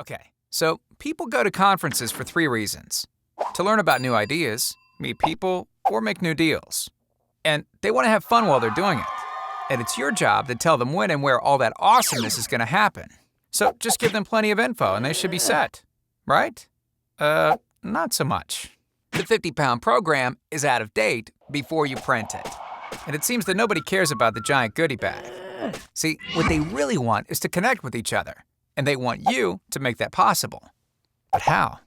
Okay, so people go to conferences for 3 reasons. To learn about new ideas, meet people, or make new deals. And they want to have fun while they're doing it. And it's your job to tell them when and where all that awesomeness is going to happen. So just give them plenty of info and they should be set. Right? Not so much. The 50-pound program is out of date before you print it. And it seems that nobody cares about the giant goodie bag. See, what they really want is to connect with each other. And they want you to make that possible. But how?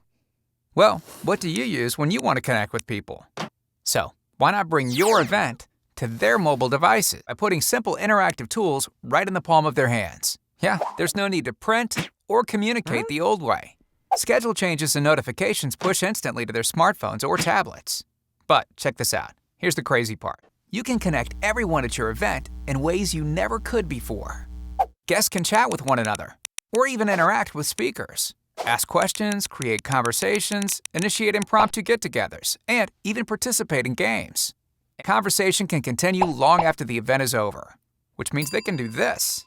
Well, what do you use when you want to connect with people? So, why not bring your event to their mobile devices by putting simple interactive tools right in the palm of their hands? Yeah, there's no need to print or communicate the old way. Schedule changes and notifications push instantly to their smartphones or tablets. But check this out. Here's the crazy part. You can connect everyone at your event in ways you never could before. Guests can chat with one another, or even interact with speakers. Ask questions, create conversations, initiate impromptu get-togethers, and even participate in games. Conversation can continue long after the event is over, which means they can do this,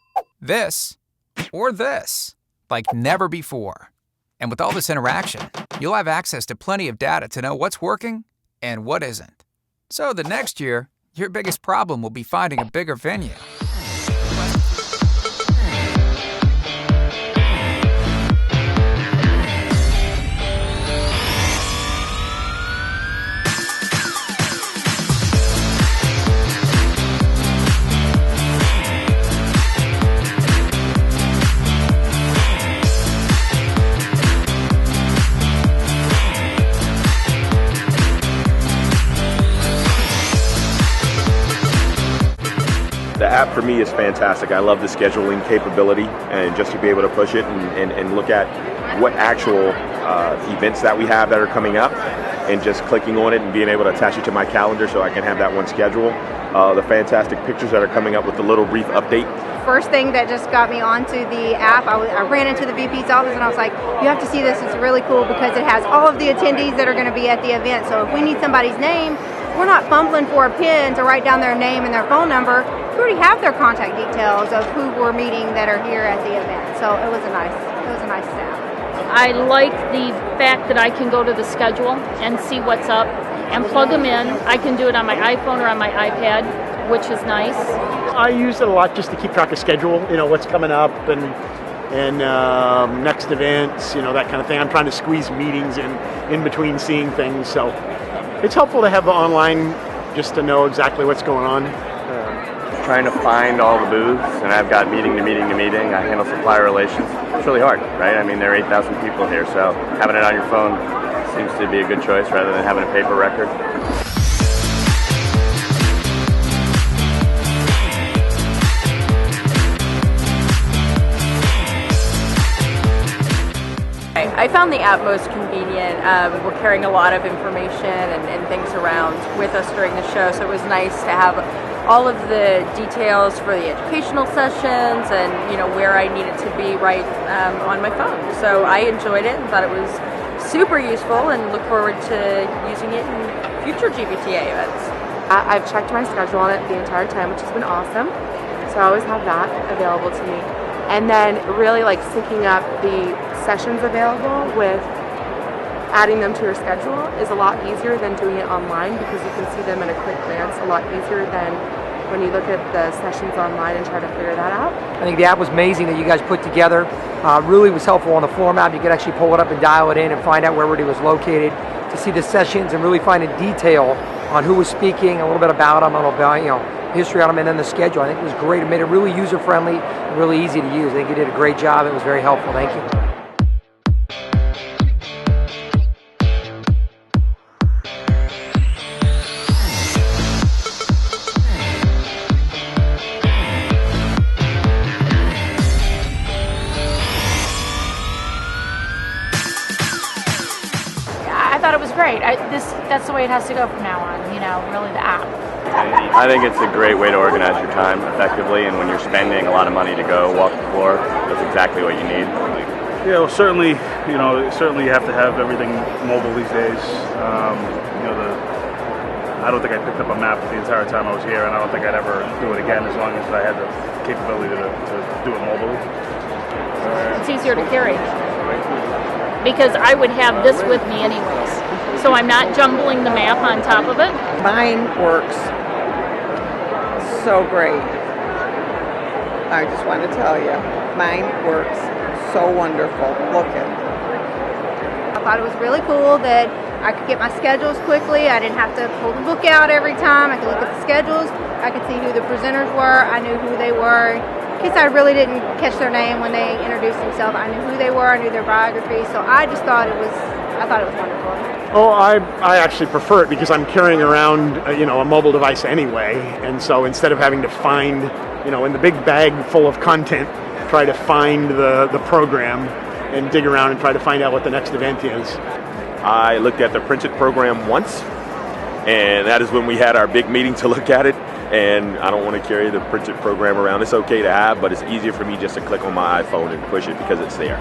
or this, like never before. And with all this interaction, you'll have access to plenty of data to know what's working and what isn't. So the next year, your biggest problem will be finding a bigger venue. The app for me is fantastic. I love the scheduling capability and just to be able to push it and look at what actual events that we have that are coming up and just clicking on it and being able to attach it to my calendar so I can have that one schedule. The fantastic pictures that are coming up with the little brief update. First thing that just got me onto the app, I ran into the VP's office and I was like, you have to see this, it's really cool because it has all of the attendees that are going to be at the event. So if we need somebody's name, we're not fumbling for a pen to write down their name and their phone number. We already have their contact details of who we're meeting that are here at the event. So it was a nice step. I like the fact that I can go to the schedule and see what's up and plug them in. I can do it on my iPhone or on my iPad, which is nice. I use it a lot just to keep track of schedule, what's coming up and next events, that kind of thing. I'm trying to squeeze meetings in between seeing things, so it's helpful to have online just to know exactly what's going on. Trying to find all the booths, and I've got meeting to meeting to meeting. I handle supplier relations. It's really hard, right? I mean, there are 8,000 people here, so having it on your phone seems to be a good choice rather than having a paper record. I found the app most convenient. We're carrying a lot of information and things around with us during the show, so it was nice to have all of the details for the educational sessions and where I needed to be right on my phone. So I enjoyed it and thought it was super useful and look forward to using it in future GBTA events. I've checked my schedule on it the entire time, which has been awesome. So I always have that available to me. And then really syncing up the sessions available with adding them to your schedule is a lot easier than doing it online because you can see them at a quick glance, a lot easier than when you look at the sessions online and try to figure that out. I think the app was amazing that you guys put together. Really was helpful on the format. You could actually pull it up and dial it in and find out where everybody was located to see the sessions and really find in detail on who was speaking, a little bit about them, a little bit, history on them, and then the schedule. I think it was great. It made it really user-friendly and really easy to use. I think you did a great job. It was very helpful. Thank you. I thought it was great. That's the way it has to go from now on, really the app. I think it's a great way to organize your time effectively, and when you're spending a lot of money to go walk the floor, that's exactly what you need. Yeah, well, certainly you have to have everything mobile these days. I don't think I picked up a map the entire time I was here, and I don't think I'd ever do it again as long as I had the capability to do it mobily. It's easier to carry. because I would have this with me anyways. So I'm not jumbling the map on top of it. Mine works so great. I just want to tell you, mine works so wonderful. Look at. I thought it was really cool that I could get my schedules quickly. I didn't have to pull the book out every time. I could look at the schedules. I could see who the presenters were. I knew who they were. In case I really didn't catch their name when they introduced themselves, I knew who they were. I knew their biography. So I just thought it was wonderful. Oh, I actually prefer it because I'm carrying around a mobile device anyway, and so instead of having to find in the big bag full of content, try to find the program and dig around and try to find out what the next event is. I looked at the printed program once, and that is when we had our big meeting to look at it. And I don't want to carry the printed program around. It's okay to have, but it's easier for me just to click on my iPhone and push it because it's there.